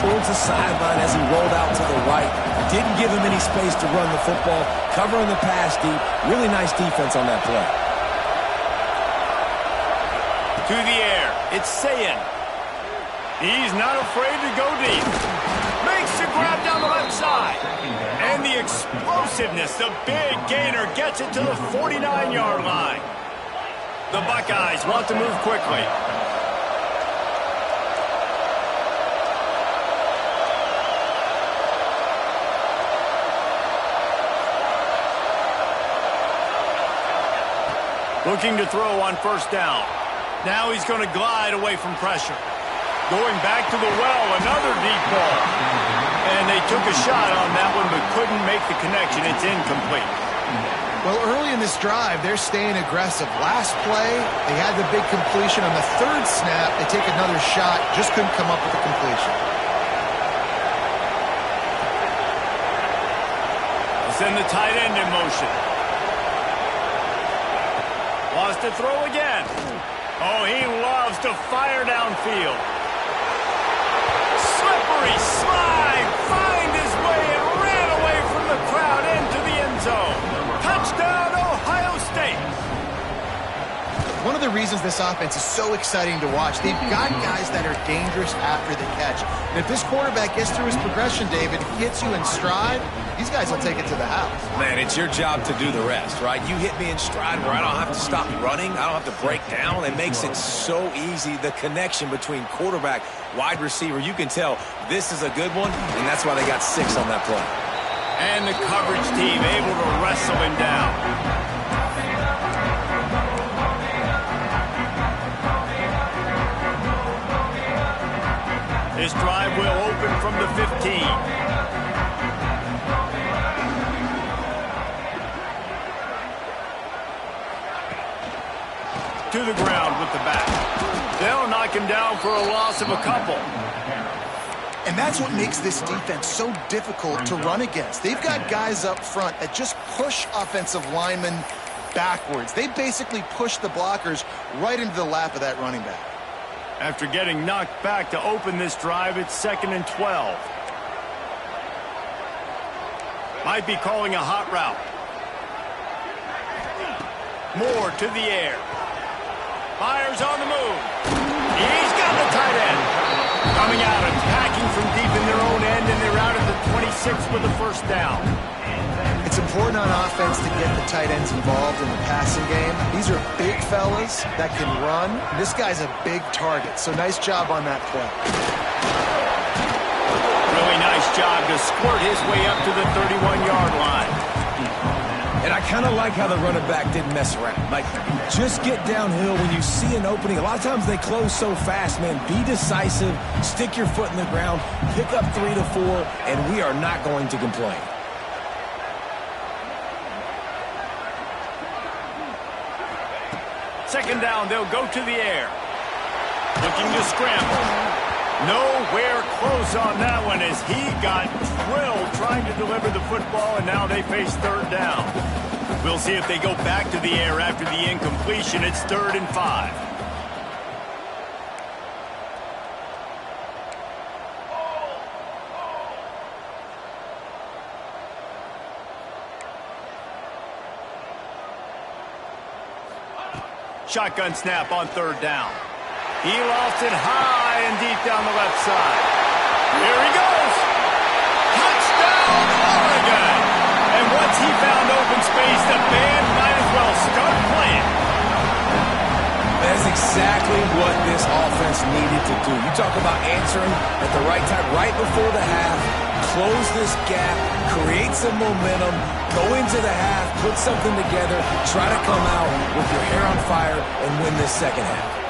towards the sideline as he rolled out to the right. Didn't give him any space to run the football, covering the pass deep. Really nice defense on that play. To the air, it's Sayin. He's not afraid to go deep. Makes the grab down the left side. And the explosiveness, the big gainer gets it to the 49-yard line. The Buckeyes want to move quickly. Looking to throw on first down. Now he's going to glide away from pressure. Going back to the well, another deep ball. And they took a shot on that one but couldn't make the connection. It's incomplete. Well, early in this drive, they're staying aggressive. Last play, they had the big completion. On the third snap, they take another shot. Just couldn't come up with the completion. Send the tight end in motion. Wants to throw again. Oh, he loves to fire downfield. Slippery slide. Find his way and ran away from the crowd into the end zone. Touchdown, Ohio State. One of the reasons this offense is so exciting to watch, they've got guys that are dangerous after the catch. And if this quarterback gets through his progression, David, hits you in stride, these guys will take it to the house. Man, it's your job to do the rest, right? You hit me in stride where I don't have to stop running. I don't have to break down. It makes it so easy. The connection between quarterback, wide receiver, you can tell this is a good one, and that's why they got 6 on that play. And the coverage team able to wrestle him down. This drive will open from the 15. To the ground with the back. They'll knock him down for a loss of a couple. And that's what makes this defense so difficult to run against. They've got guys up front that just push offensive linemen backwards. They basically push the blockers right into the lap of that running back. After getting knocked back to open this drive, it's 2nd and 12. Might be calling a hot route. Moore to the air. Myers on the move. He's got the tight end. Coming out, attacking from deep in their own end, and they're out at the 26 with the first down. It's important on offense to get the tight ends involved in the passing game. These are big fellas that can run. This guy's a big target, so nice job on that play. Really nice job to squirt his way up to the 31-yard line. And I kind of like how the running back didn't mess around. Like, just get downhill when you see an opening. A lot of times they close so fast, man. Be decisive, stick your foot in the ground, pick up 3 to 4, and we are not going to complain. Second down, they'll go to the air. Looking to scramble. Nowhere close on that one as he got drilled trying to deliver the football, and now they face third down. We'll see if they go back to the air after the incompletion. It's 3rd and 5. Shotgun snap on 3rd down. He lost it high and deep down the left side. Here he goes. Touchdown, Oregon. And once he found open space, the band might as well start playing. That's exactly what this offense needed to do. You talk about answering at the right time, right before the half, close this gap, create some momentum, go into the half, put something together, try to come out with your hair on fire and win this second half.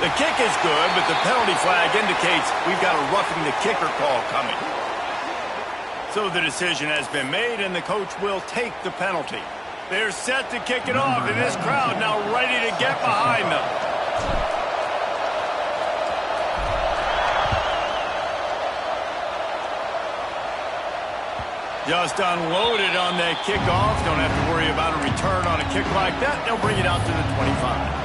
The kick is good, but the penalty flag indicates we've got a roughing the kicker call coming. So the decision has been made, and the coach will take the penalty. They're set to kick it off, and this crowd now ready to get behind them. Just unloaded on that kickoff. Don't have to worry about a return on a kick like that. They'll bring it out to the 25.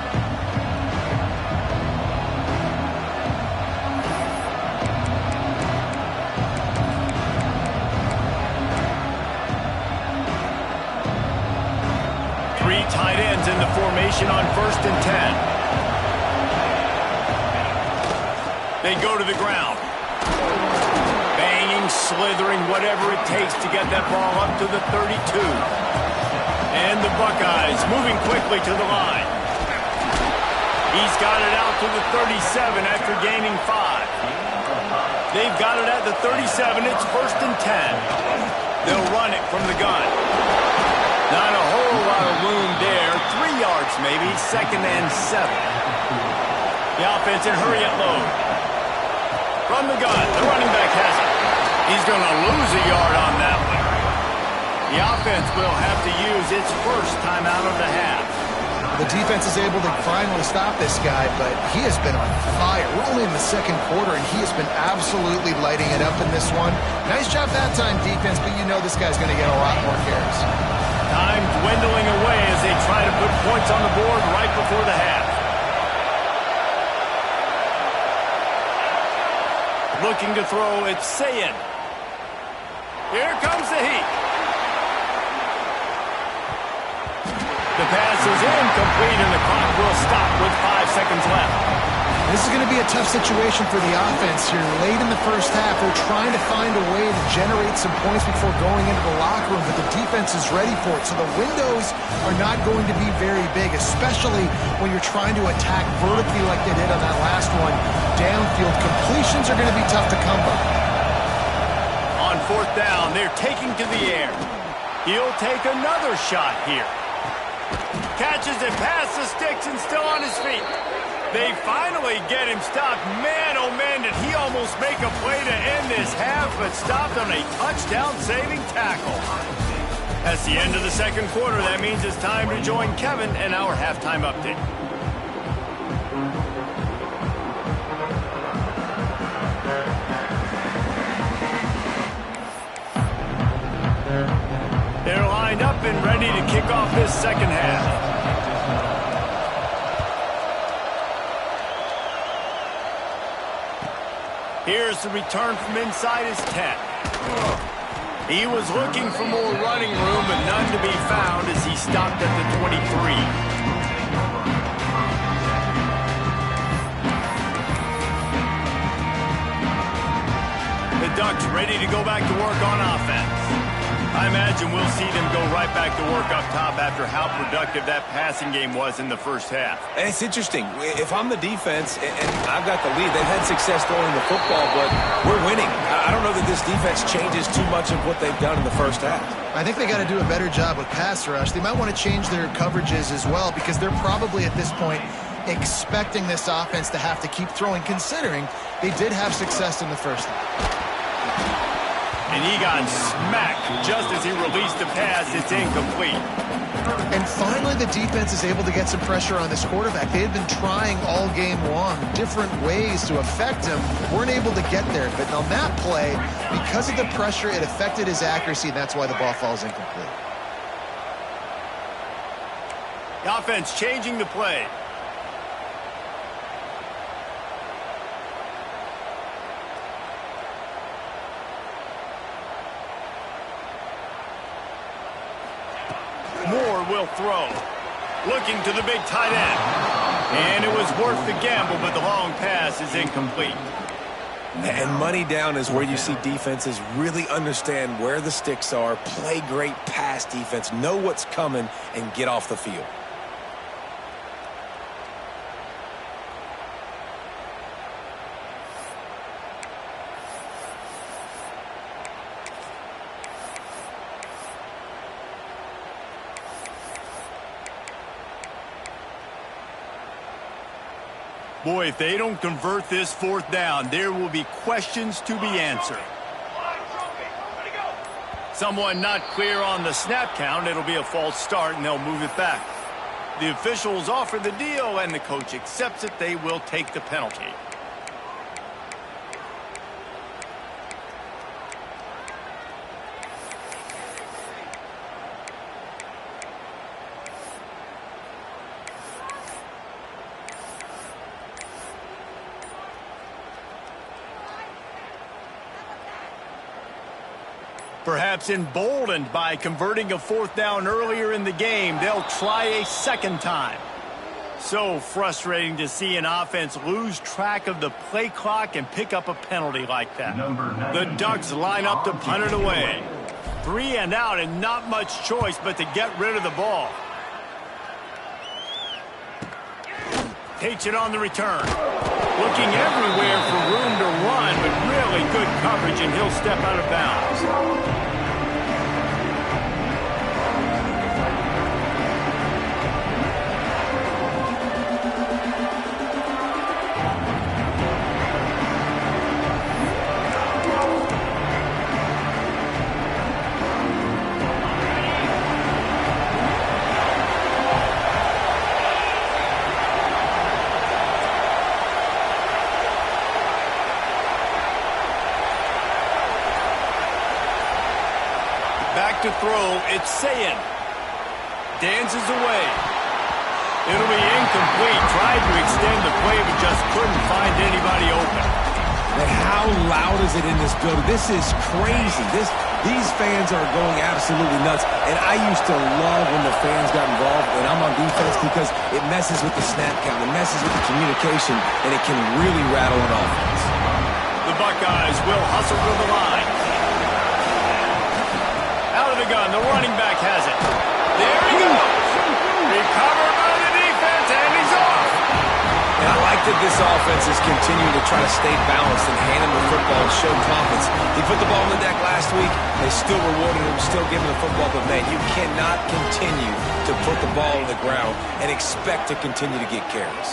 formation on 1st and 10. They go to the ground. Banging, slithering, whatever it takes to get that ball up to the 32. And the Buckeyes moving quickly to the line. He's got it out to the 37 after gaining 5. They've got it at the 37. It's 1st and 10. They'll run it from the gun. Not a whole lot of room there. 3 yards maybe. 2nd and 7. The offense in hurry it low. From the gun. The running back has it. He's going to lose a yard on that one. The offense will have to use its first timeout of the half. The defense is able to finally stop this guy, but he has been on fire. We're only in the 2nd quarter, and he has been absolutely lighting it up in this one. Nice job that time, defense, but you know this guy's going to get a lot more carries. Time dwindling away as they try to put points on the board right before the half. Looking to throw, it's Sayin. Here comes the heat. The pass is incomplete, and the clock will stop with 5 seconds left. This is going to be a tough situation for the offense here. Late in the first half, they're trying to find a way to generate some points before going into the locker room, but the defense is ready for it. So the windows are not going to be very big, especially when you're trying to attack vertically like they did on that last one. Downfield completions are going to be tough to come by. On 4th down, they're taking to the air. He'll take another shot here. Catches it past the sticks and still on his feet. They finally get him stopped. Man, oh man, did he almost make a play to end this half, but stopped on a touchdown-saving tackle. That's the end of the 2nd quarter. That means it's time to join Kevin in our halftime update. They're lined up and ready to kick off this 2nd half. Here's the return from inside his 10. He was looking for more running room, but none to be found as he stopped at the 23. The Ducks ready to go back to work on offense. I imagine we'll see them go right back to work up top after how productive that passing game was in the first half. And it's interesting. If I'm the defense and I've got the lead, they've had success throwing the football, but we're winning. I don't know that this defense changes too much of what they've done in the first half. I think they got to do a better job with pass rush. They might want to change their coverages as well, because they're probably at this point expecting this offense to have to keep throwing, considering they did have success in the first half. And he got smacked just as he released the pass. It's incomplete. And finally, the defense is able to get some pressure on this quarterback. They had been trying all game long different ways to affect him. Weren't able to get there. But on that play, because of the pressure, it affected his accuracy, and that's why the ball falls incomplete. The offense changing the play. Moore will throw. Looking to the big tight end. And it was worth the gamble, but the long pass is incomplete. And money down is where you see defenses really understand where the sticks are, play great pass defense, know what's coming, and get off the field. Boy, if they don't convert this 4th down, there will be questions to be answered. Someone not clear on the snap count. It'll be a false start, and they'll move it back. The officials offer the deal, and the coach accepts it. They will take the penalty. Perhaps emboldened by converting a 4th down earlier in the game, they'll try a 2nd time. So frustrating to see an offense lose track of the play clock and pick up a penalty like that. The Ducks line up to punt it away. 3 and out and not much choice but to get rid of the ball. Takes it on the return. Looking everywhere for room to run, but really good coverage, and he'll step out of bounds. To throw, it's Sayin. Dances away. It'll be incomplete. Tried to extend the play, but just couldn't find anybody open. And how loud is it in this building? This is crazy. These fans are going absolutely nuts. And I used to love when the fans got involved when I'm on defense because it messes with the snap count, it messes with the communication, and it can really rattle an offense. The Buckeyes will hustle to the line. Out of the gun, the running back has it. There he goes. Recovered by the defense, and he's off. And I like that this offense is continuing to try to stay balanced and hand him the football and show confidence. He put the ball on the deck last week. They still rewarded him, still giving him the football. But, man, you cannot continue to put the ball on the ground and expect to continue to get carries.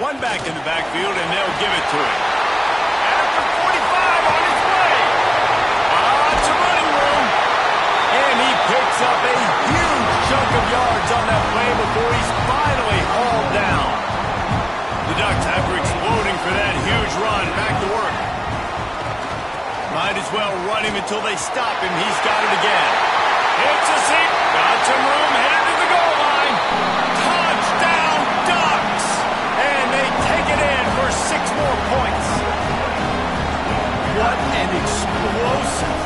One back in the backfield, and they'll give it to him. After 45 on his way. Lots of running room. And he picks up a huge chunk of yards on that play before he's finally hauled down. The Ducks, after exploding for that huge run, back to work. Might as well run him until they stop him. He's got it again. It's a seat. Got some room, headed to the goal line. Touchdown, Ducks! And they take it in for 6 more points. What an explosive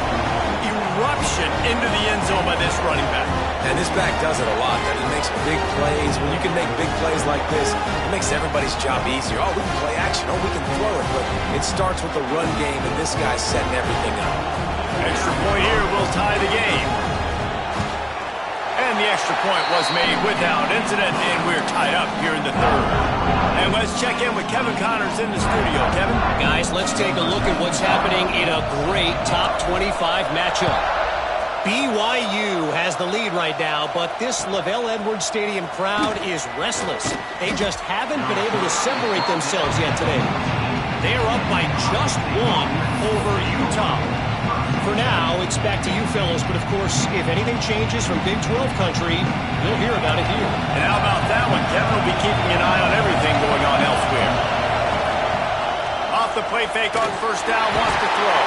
eruption into the end zone by this running back. And this back does it a lot. He makes big plays. When you can make big plays like this, it makes everybody's job easier. Oh, we can play action. Oh, we can throw it. But it starts with the run game, and this guy's setting everything up. Extra point here will tie the game. And the extra point was made without incident, and we're tied up here in the third. And let's check in with Kevin Connors in the studio. Kevin? Guys, let's take a look at what's happening in a great top 25 matchup. BYU has the lead right now, but this LaVell Edwards Stadium crowd is restless. They just haven't been able to separate themselves yet today. They're up by just 1 over Utah. For now, it's back to you fellas, but of course, if anything changes from Big 12 country, you'll hear about it here. And how about that one? Kevin will be keeping an eye on everything going on elsewhere. Off the play fake on first down, wants to throw.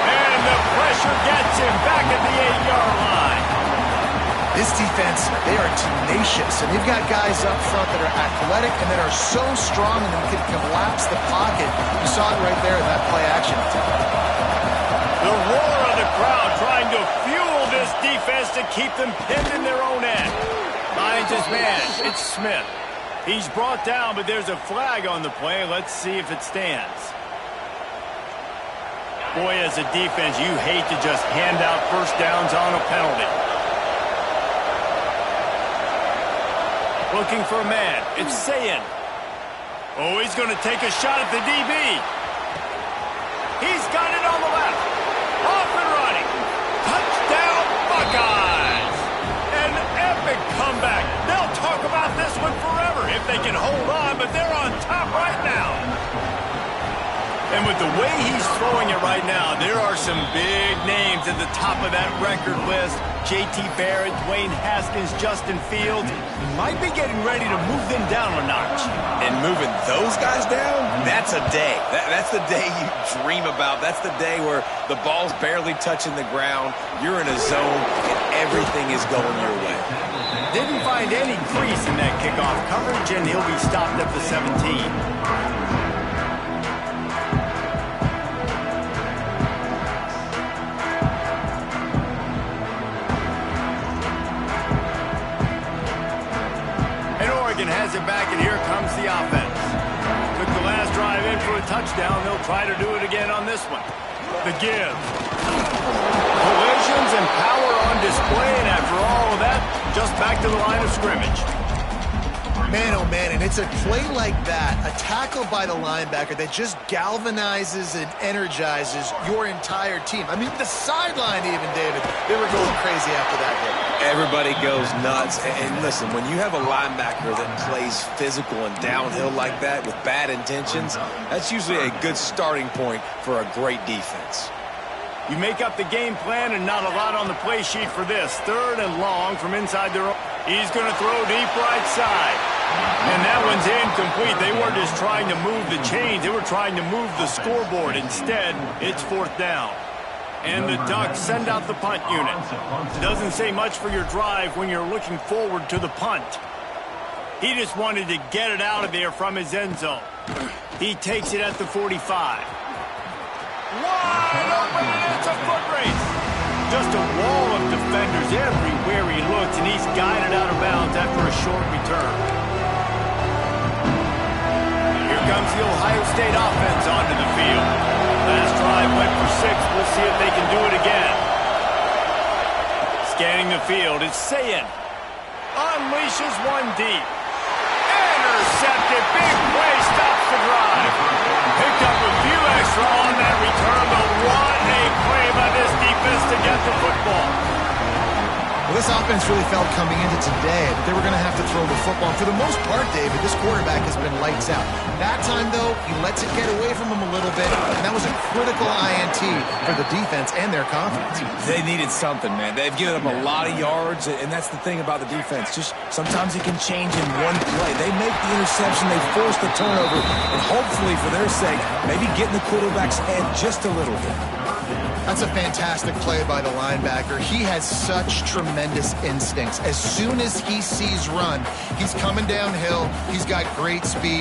And the pressure gets him back at the 8-yard line. This defense, they are tenacious, and they've got guys up front that are athletic and that are so strong and can collapse the pocket. You saw it right there in that play action attempt. The roar of the crowd trying to fuel this defense to keep them pinned in their own end. Finds his man. It's Smith. He's brought down, but there's a flag on the play. Let's see if it stands. Boy, as a defense, you hate to just hand out first downs on a penalty. Looking for a man. It's Sayin. Oh, he's going to take a shot at the DB. He's got it on the left. Off and running. Touchdown, Buckeyes. An epic comeback. They'll talk about this one forever if they can hold on, but they're on top right now. And with the way he's throwing it right now, there are some big names at the top of that record list. J.T. Barrett, Dwayne Haskins, Justin Fields. He might be getting ready to move them down a notch. And moving those guys down, that's a day. That's the day you dream about. That's the day where the ball's barely touching the ground, you're in a zone, and everything is going your way. Didn't find any crease in that kickoff coverage, and he'll be stopped at the 17. touchdown. They'll try to do it again on this one. The give. Collisions and power on display, and after all of that, just back to the line of scrimmage. Man, oh man, and it's a play like that, a tackle by the linebacker that just galvanizes and energizes your entire team. I mean, the sideline even, David, they were going crazy after that hit. Everybody goes nuts. And listen, when you have a linebacker that plays physical and downhill like that with bad intentions, that's usually a good starting point for a great defense. You make up the game plan and not a lot on the play sheet for this. 3rd and long from inside their own. He's going to throw deep right side. And that one's incomplete. They weren't just trying to move the chains. They were trying to move the scoreboard. Instead, it's 4th down. And the Ducks send out the punt unit. Doesn't say much for your drive when you're looking forward to the punt. He just wanted to get it out of there from his end zone. He takes it at the 45. Wide open, and it's a foot race. Just a wall of defenders everywhere he looks, and he's guided out of bounds after a short return. Here comes the Ohio State offense onto the field. Last drive went for 6. We'll see if they can do it again. Scanning the field, it's Sayin. Unleashes one deep. Intercepted. Big play, stops the drive. Picked up a few extra on that return, but what a play by this defense to get the football. Well, this offense really felt coming into today that they were going to have to throw the football. For the most part, David, this quarterback has been lights out. That time, though, he lets it get away from him a little bit, and that was a critical INT for the defense and their confidence. They needed something, man. They've given up a lot of yards, and that's the thing about the defense. Just sometimes it can change in one play. They make the interception, they force the turnover, and hopefully, for their sake, maybe get in the quarterback's head just a little bit. That's a fantastic play by the linebacker. He has such tremendous instincts. As soon as he sees run, he's coming downhill. He's got great speed.